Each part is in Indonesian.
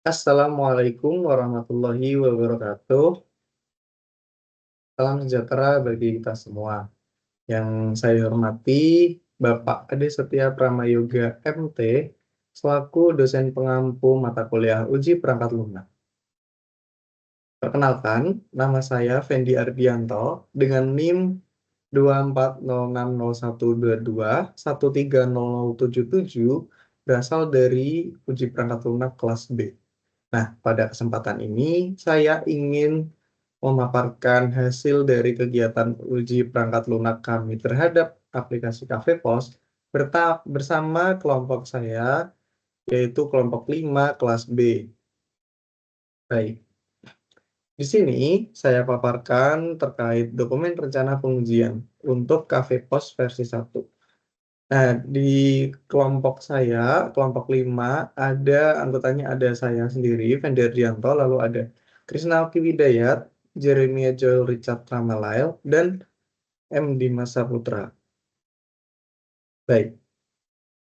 Assalamualaikum warahmatullahi wabarakatuh. Salam sejahtera bagi kita semua. Yang saya hormati Bapak Ade Setia Pramayoga MT selaku dosen pengampu mata kuliah uji perangkat lunak. Perkenalkan, nama saya Fendi Ardianto dengan NIM 240601221300077 berasal dari uji perangkat lunak kelas B. Nah, pada kesempatan ini saya ingin memaparkan hasil dari kegiatan uji perangkat lunak kami terhadap aplikasi Cafe Pos bersama kelompok saya, yaitu kelompok 5 kelas B. Baik, di sini saya paparkan terkait dokumen rencana pengujian untuk Cafe Pos versi 1. Nah, di kelompok saya, kelompok 5, anggotanya ada saya sendiri, Fendi Ardianto, lalu ada Krisna Oki Widayat, Jeremia Joel Richard Ramalail, dan M. Dimas Saputra. Baik,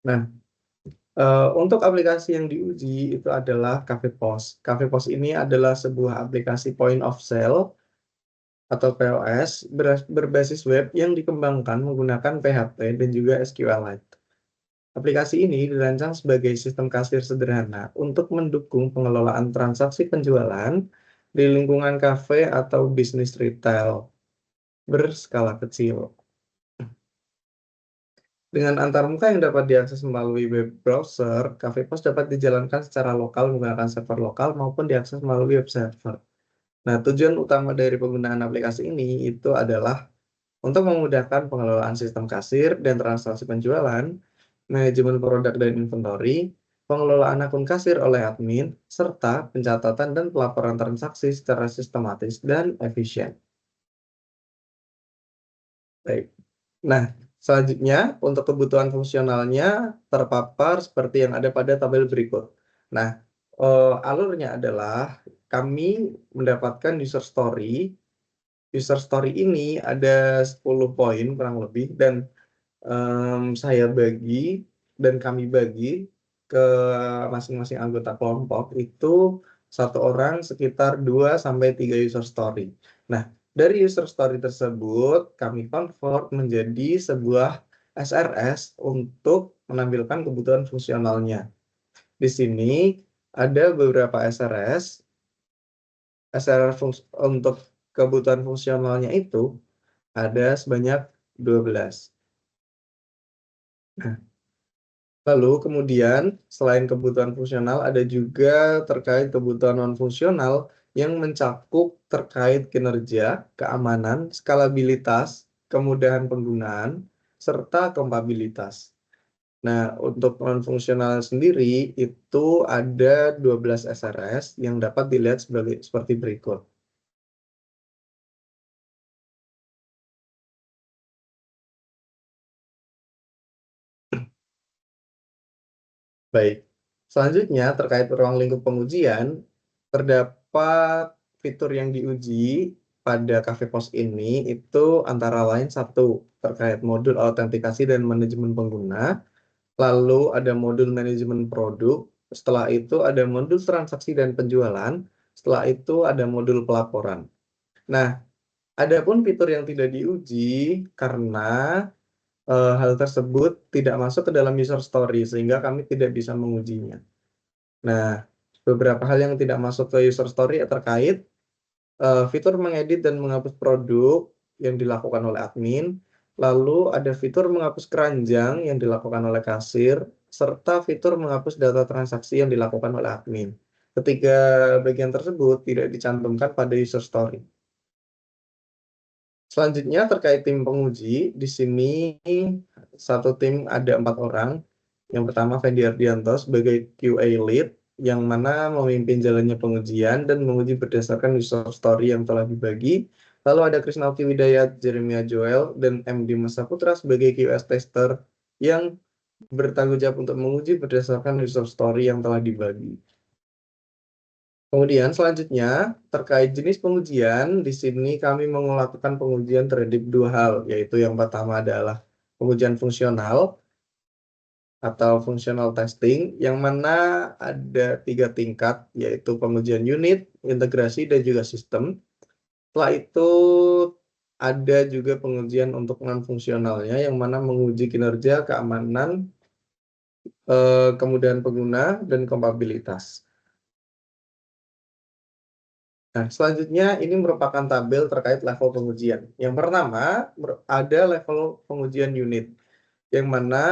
nah untuk aplikasi yang diuji itu adalah Cafe Pos. Cafe Pos ini adalah sebuah aplikasi point of sale atau POS berbasis web yang dikembangkan menggunakan PHP dan juga SQLite. Aplikasi ini dirancang sebagai sistem kasir sederhana untuk mendukung pengelolaan transaksi penjualan di lingkungan kafe atau bisnis retail berskala kecil. Dengan antarmuka yang dapat diakses melalui web browser, Cafe Pos dapat dijalankan secara lokal menggunakan server lokal maupun diakses melalui web server. Nah, tujuan utama dari penggunaan aplikasi ini itu adalah untuk memudahkan pengelolaan sistem kasir dan transaksi penjualan, manajemen produk dan inventory, pengelolaan akun kasir oleh admin, serta pencatatan dan pelaporan transaksi secara sistematis dan efisien. Baik. Nah, selanjutnya untuk kebutuhan fungsionalnya terpapar seperti yang ada pada tabel berikut. Nah, alurnya adalah kami mendapatkan user story. User story ini ada 10 poin kurang lebih dan saya bagi dan kami bagi ke masing-masing anggota kelompok itu satu orang sekitar 2-3 user story. Nah, dari user story tersebut kami convert menjadi sebuah SRS untuk menampilkan kebutuhan fungsionalnya. Di sini ada beberapa SRS. SRS untuk kebutuhan fungsionalnya itu ada sebanyak 12. Nah, lalu kemudian selain kebutuhan fungsional ada juga terkait kebutuhan non-fungsional yang mencakup terkait kinerja, keamanan, skalabilitas, kemudahan penggunaan, serta kompabilitas. Nah, untuk non-fungsional sendiri itu ada 12 SRS yang dapat dilihat seperti berikut. Baik, selanjutnya terkait ruang lingkup pengujian, terdapat fitur yang diuji pada Cafe Pos ini itu antara lain satu, terkait modul autentikasi dan manajemen pengguna, lalu ada modul manajemen produk, setelah itu ada modul transaksi dan penjualan, setelah itu ada modul pelaporan. Nah, adapun fitur yang tidak diuji karena hal tersebut tidak masuk ke dalam user story sehingga kami tidak bisa mengujinya. Nah, beberapa hal yang tidak masuk ke user story terkait fitur mengedit dan menghapus produk yang dilakukan oleh admin, lalu ada fitur menghapus keranjang yang dilakukan oleh kasir, serta fitur menghapus data transaksi yang dilakukan oleh admin. Ketiga bagian tersebut tidak dicantumkan pada user story. Selanjutnya terkait tim penguji, di sini satu tim ada 4 orang. Yang pertama Fendi Ardianto sebagai QA lead, yang mana memimpin jalannya pengujian dan menguji berdasarkan user story yang telah dibagi. Lalu ada Krisna Oki Widayat, Jeremia Joel, dan M. Dimas Saputra sebagai QS tester yang bertanggung jawab untuk menguji berdasarkan user story yang telah dibagi. Kemudian selanjutnya terkait jenis pengujian, di sini kami melakukan pengujian terhadap dua hal, yaitu yang pertama adalah pengujian fungsional atau functional testing, yang mana ada 3 tingkat, yaitu pengujian unit, integrasi, dan juga sistem. Setelah itu ada juga pengujian untuk non-fungsionalnya, yang mana menguji kinerja, keamanan, kemudahan pengguna, dan kompatibilitas. Nah, selanjutnya ini merupakan tabel terkait level pengujian. Yang pertama, ada level pengujian unit, yang mana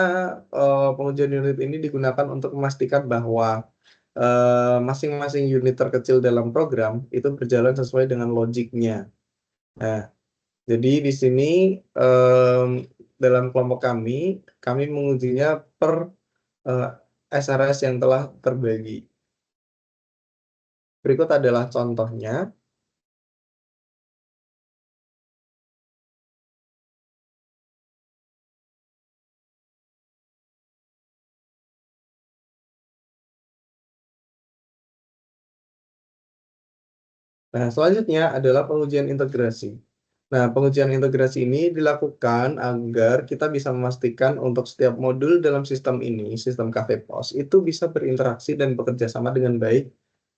pengujian unit ini digunakan untuk memastikan bahwa masing-masing unit terkecil dalam program itu berjalan sesuai dengan logiknya. Nah, jadi di sini dalam kelompok kami mengujinya per eh, SRS yang telah terbagi. Berikut adalah contohnya. Nah, selanjutnya adalah pengujian integrasi. Nah, pengujian integrasi ini dilakukan agar kita bisa memastikan untuk setiap modul dalam sistem ini, sistem Cafe POS, itu bisa berinteraksi dan bekerja sama dengan baik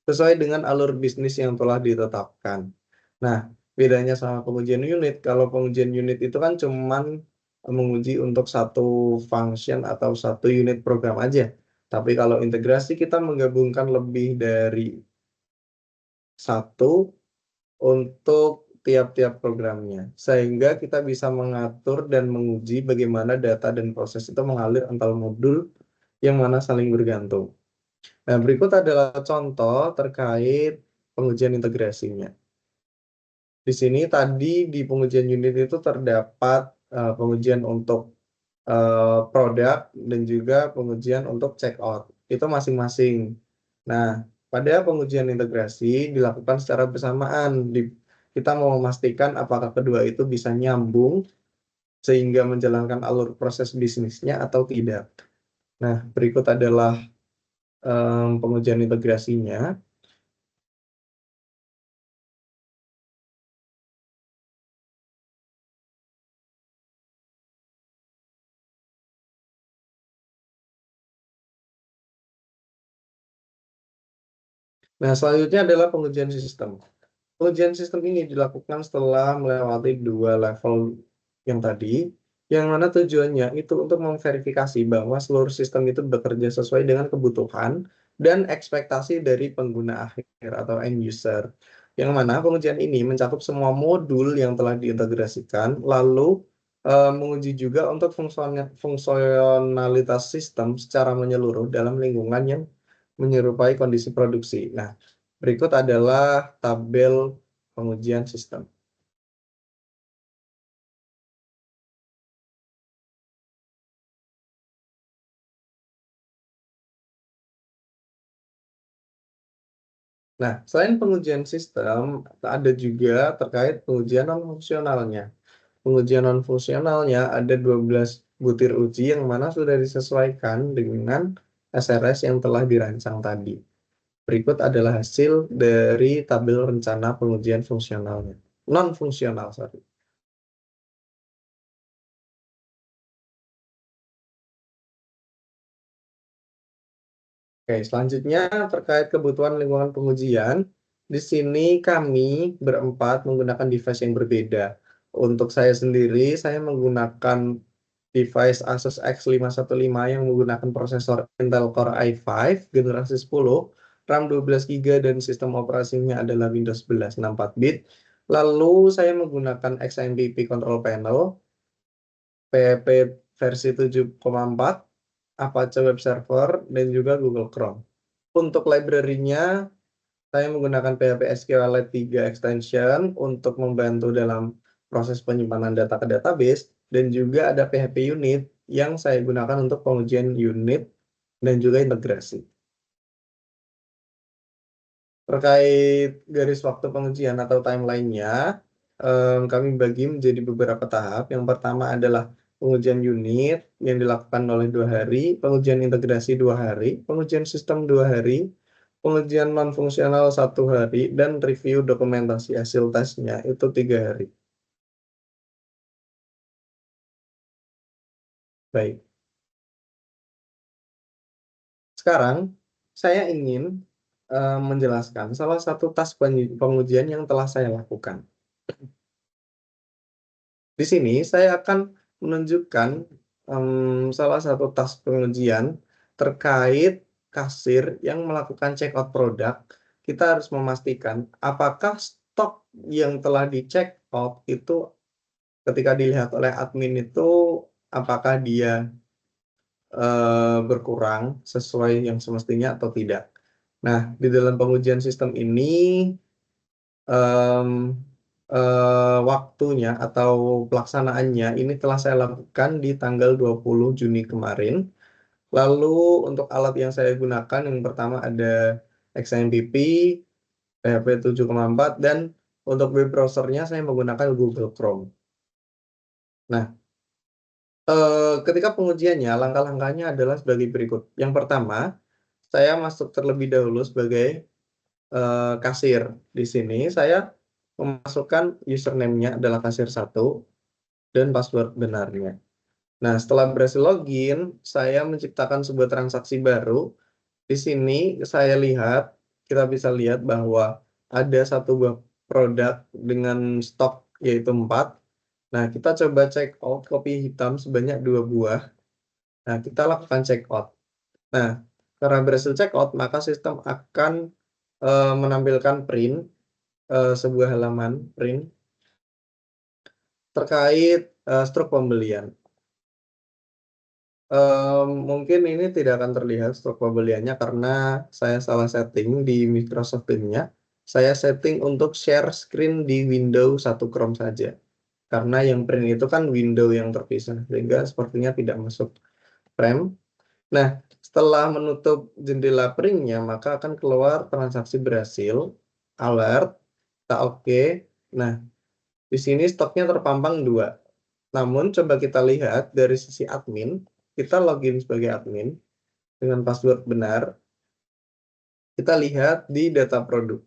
sesuai dengan alur bisnis yang telah ditetapkan. Nah, bedanya sama pengujian unit, kalau pengujian unit itu kan cuman menguji untuk satu function atau satu unit program aja. Tapi kalau integrasi kita menggabungkan lebih dari satu untuk tiap-tiap programnya, sehingga kita bisa mengatur dan menguji bagaimana data dan proses itu mengalir antar modul yang mana saling bergantung. Nah, berikut adalah contoh terkait pengujian integrasinya. Di sini tadi di pengujian unit itu terdapat pengujian untuk produk dan juga pengujian untuk checkout. Itu masing-masing. Nah, pada pengujian integrasi dilakukan secara bersamaan. Kita mau memastikan apakah kedua itu bisa nyambung sehingga menjalankan alur proses bisnisnya atau tidak. Nah, berikut adalah pengujian integrasinya. Nah, selanjutnya adalah pengujian sistem. Pengujian sistem ini dilakukan setelah melewati 2 level yang tadi, yang mana tujuannya itu untuk memverifikasi bahwa seluruh sistem itu bekerja sesuai dengan kebutuhan dan ekspektasi dari pengguna akhir atau end user. Yang mana pengujian ini mencakup semua modul yang telah diintegrasikan, lalu menguji juga untuk fungsionalitas sistem secara menyeluruh dalam lingkungan yang menyerupai kondisi produksi. Nah, berikut adalah tabel pengujian sistem. Nah, selain pengujian sistem, ada juga terkait pengujian non-fungsionalnya. Pengujian non-fungsionalnya ada 12 butir uji yang mana sudah disesuaikan dengan SRS yang telah dirancang tadi. Berikut adalah hasil dari tabel rencana pengujian fungsionalnya. Non-fungsional, sorry. Oke, selanjutnya terkait kebutuhan lingkungan pengujian, di sini kami berempat menggunakan device yang berbeda. Untuk saya sendiri, saya menggunakan device Asus X515 yang menggunakan prosesor Intel Core i5 generasi 10, RAM 12 GB dan sistem operasinya adalah Windows 11 64 bit. Lalu saya menggunakan XMPP Control Panel, PHP versi 7,4, Apache Web Server, dan juga Google Chrome. Untuk library-nya, saya menggunakan PHP SQLite 3 extension untuk membantu dalam proses penyimpanan data ke database, dan juga ada PHP unit yang saya gunakan untuk pengujian unit dan juga integrasi. Terkait garis waktu pengujian atau timeline-nya, kami bagi menjadi beberapa tahap. Yang pertama adalah pengujian unit yang dilakukan oleh 2 hari, pengujian integrasi 2 hari, pengujian sistem 2 hari, pengujian non-fungsional 1 hari, dan review dokumentasi hasil tesnya itu 3 hari. Baik. sekarang saya ingin menjelaskan salah satu task pengujian yang telah saya lakukan. Di sini saya akan menunjukkan salah satu task pengujian terkait kasir yang melakukan check out produk. Kita harus memastikan apakah stok yang telah di check out itu ketika dilihat oleh admin itu apakah dia berkurang sesuai yang semestinya atau tidak. Nah, di dalam pengujian sistem ini waktunya atau pelaksanaannya ini telah saya lakukan di tanggal 20 Juni kemarin. Lalu untuk alat yang saya gunakan yang pertama ada XMPP, PHP 7,4 dan untuk web browsernya saya menggunakan Google Chrome. Nah, ketika pengujiannya langkah-langkahnya adalah sebagai berikut. Yang pertama, saya masuk terlebih dahulu sebagai kasir. Di sini saya memasukkan username-nya adalah kasir1 dan password benarnya. Nah, setelah berhasil login, saya menciptakan sebuah transaksi baru. Di sini kita bisa lihat bahwa ada satu buah produk dengan stok yaitu 4. Nah, kita coba check out kopi hitam sebanyak 2 buah. Nah, kita lakukan check out. Nah, karena berhasil check out, maka sistem akan menampilkan print sebuah halaman print terkait struk pembelian. Mungkin ini tidak akan terlihat struk pembeliannya karena saya salah setting di Microsoft Teams-nya. Saya setting untuk share screen di window 1 Chrome saja. Karena yang print itu kan window yang terpisah, sehingga sepertinya tidak masuk frame. Nah, setelah menutup jendela print-nya, maka akan keluar transaksi berhasil, alert, kita oke. Nah, di sini stoknya terpampang 2. Namun coba kita lihat dari sisi admin, kita login sebagai admin dengan password benar. Kita lihat di data produk.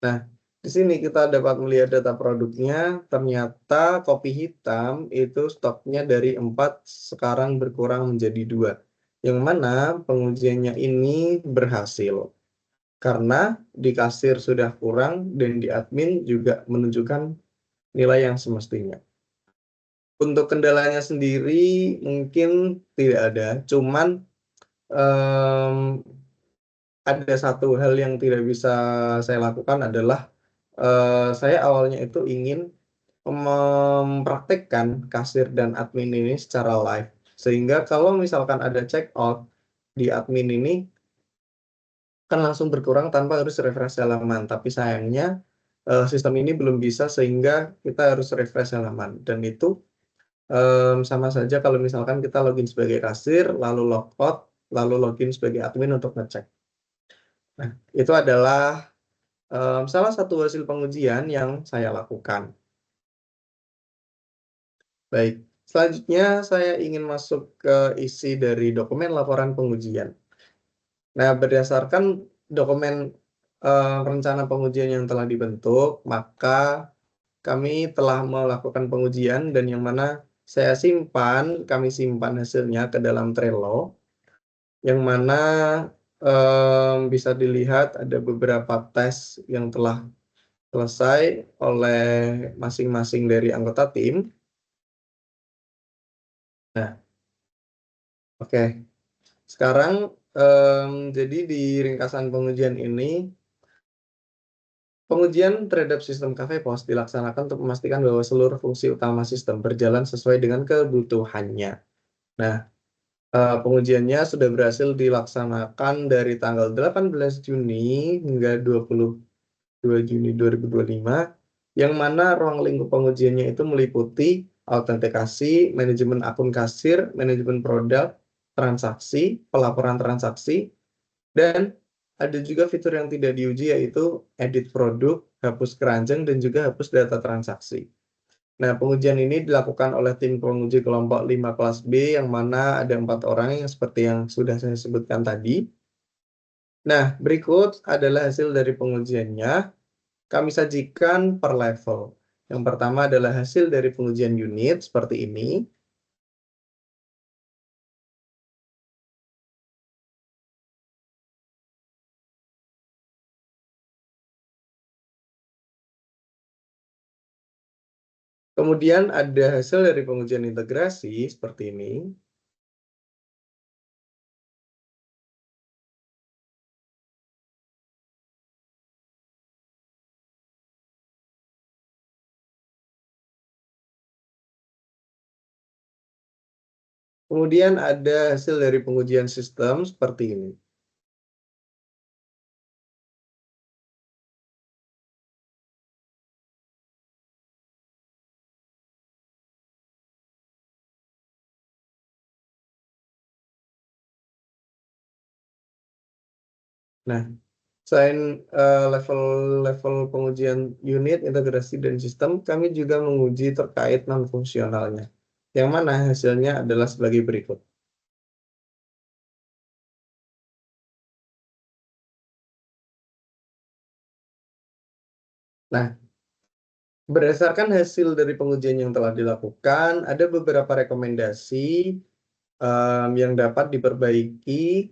Nah, di sini kita dapat melihat data produknya, ternyata kopi hitam itu stoknya dari 4 sekarang berkurang menjadi 2. Yang mana pengujiannya ini berhasil. Karena di kasir sudah kurang dan di admin juga menunjukkan nilai yang semestinya. Untuk kendalanya sendiri mungkin tidak ada, cuman ada satu hal yang tidak bisa saya lakukan adalah saya awalnya itu ingin mempraktekkan kasir dan admin ini secara live. Sehingga kalau misalkan ada check out di admin ini kan langsung berkurang tanpa harus refresh halaman. Tapi sayangnya sistem ini belum bisa sehingga kita harus refresh halaman. Dan itu sama saja kalau misalkan kita login sebagai kasir, lalu logout, lalu login sebagai admin untuk ngecek. Nah, itu adalah salah satu hasil pengujian yang saya lakukan. Baik, selanjutnya saya ingin masuk ke isi dari dokumen laporan pengujian. Nah, berdasarkan dokumen rencana pengujian yang telah dibentuk, maka kami telah melakukan pengujian dan yang mana kami simpan hasilnya ke dalam Trello, yang mana bisa dilihat ada beberapa tes yang telah selesai oleh masing-masing dari anggota tim. Nah, oke. Sekarang jadi di ringkasan pengujian ini, pengujian terhadap sistem Cafe POS dilaksanakan untuk memastikan bahwa seluruh fungsi utama sistem berjalan sesuai dengan kebutuhannya. Nah, pengujiannya sudah berhasil dilaksanakan dari tanggal 18 Juni hingga 22 Juni 2025, yang mana ruang lingkup pengujiannya itu meliputi autentikasi, manajemen akun kasir, manajemen produk, transaksi, pelaporan transaksi, dan ada juga fitur yang tidak diuji yaitu edit produk, hapus keranjang, dan juga hapus data transaksi. Nah, pengujian ini dilakukan oleh tim penguji kelompok 5 kelas B yang mana ada 4 orang yang seperti yang sudah saya sebutkan tadi. Nah, berikut adalah hasil dari pengujiannya. Kami sajikan per level. Yang pertama adalah hasil dari pengujian unit seperti ini. Kemudian ada hasil dari pengujian integrasi seperti ini. Kemudian ada hasil dari pengujian sistem seperti ini. Nah, selain level-level pengujian unit, integrasi, dan sistem, kami juga menguji terkait non-fungsionalnya, yang mana hasilnya adalah sebagai berikut. Nah, berdasarkan hasil dari pengujian yang telah dilakukan, ada beberapa rekomendasi yang dapat diperbaiki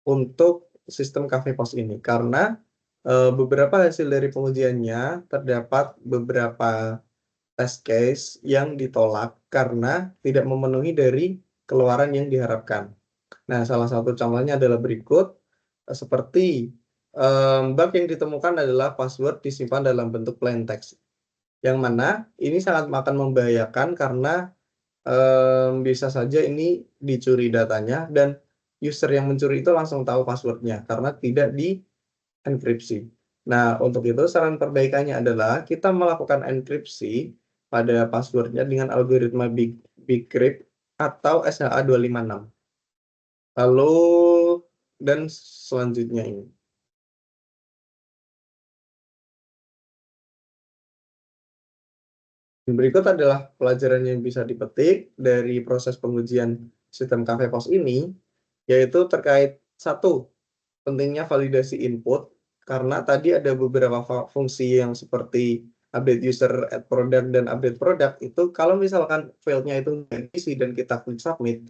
untuk sistem cafe pos ini, karena beberapa hasil dari pengujiannya terdapat beberapa test case yang ditolak karena tidak memenuhi dari keluaran yang diharapkan. Nah, salah satu contohnya adalah berikut, seperti bug yang ditemukan adalah password disimpan dalam bentuk plain text, yang mana ini sangat akan membahayakan karena bisa saja ini dicuri datanya dan user yang mencuri itu langsung tahu passwordnya karena tidak di enkripsi. Nah, untuk itu saran perbaikannya adalah kita melakukan enkripsi pada passwordnya dengan algoritma Bcrypt atau SHA-256. Lalu, dan selanjutnya ini. Berikut adalah pelajaran yang bisa dipetik dari proses pengujian sistem cafe pos ini, yaitu terkait satu, pentingnya validasi input, karena tadi ada beberapa fungsi yang seperti update user, add product, dan update product, itu kalau misalkan file-nya itu nggak diisi dan kita klik submit,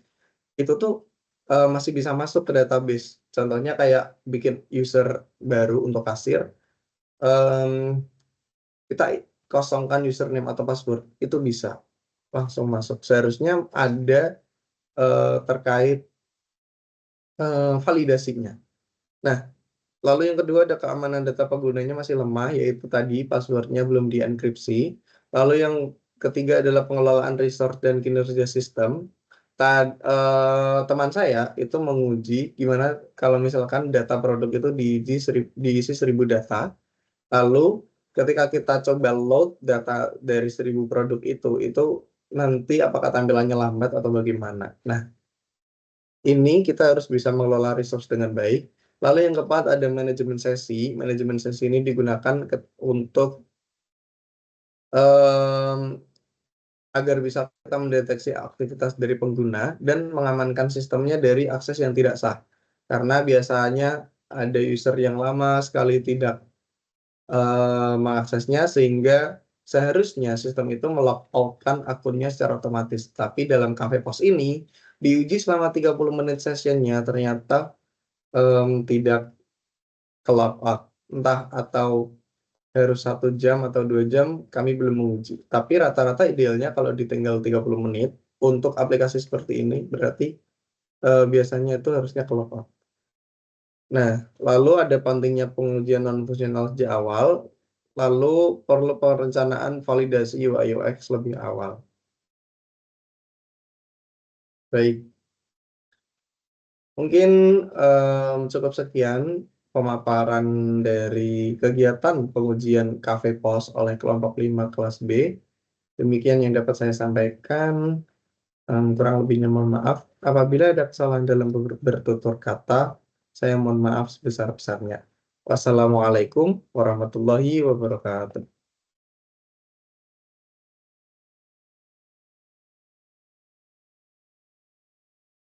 itu tuh masih bisa masuk ke database. Contohnya kayak bikin user baru untuk kasir, kita kosongkan username atau password, itu bisa langsung masuk. Seharusnya ada terkait validasinya. Nah, lalu yang kedua ada keamanan data penggunanya masih lemah, yaitu tadi passwordnya belum dienkripsi. Lalu yang ketiga adalah pengelolaan resource dan kinerja sistem. Teman saya itu menguji gimana kalau misalkan data produk itu diisi 1000 data, lalu ketika kita coba load data dari 1000 produk itu nanti apakah tampilannya lambat atau bagaimana. Nah, ini kita harus bisa mengelola resource dengan baik. Lalu yang keempat ada manajemen sesi. Manajemen sesi ini digunakan untuk agar bisa kita mendeteksi aktivitas dari pengguna dan mengamankan sistemnya dari akses yang tidak sah. Karena biasanya ada user yang lama sekali tidak mengaksesnya, sehingga seharusnya sistem itu melogoutkan akunnya secara otomatis. Tapi dalam cafe pos ini diuji selama 30 menit sessionnya, ternyata tidak ke logout, entah atau harus 1 jam atau 2 jam, kami belum menguji. Tapi rata-rata idealnya kalau ditinggal 30 menit untuk aplikasi seperti ini, berarti biasanya itu harusnya ke logout. Nah, lalu ada pentingnya pengujian non-fungsional sejak awal, lalu perlu perencanaan validasi UI UX lebih awal. Baik, mungkin cukup sekian pemaparan dari kegiatan pengujian cafe pos oleh kelompok 5 kelas B. Demikian yang dapat saya sampaikan. Kurang lebihnya mohon maaf. Apabila ada kesalahan dalam bertutur kata, saya mohon maaf sebesar-besarnya. Wassalamualaikum warahmatullahi wabarakatuh.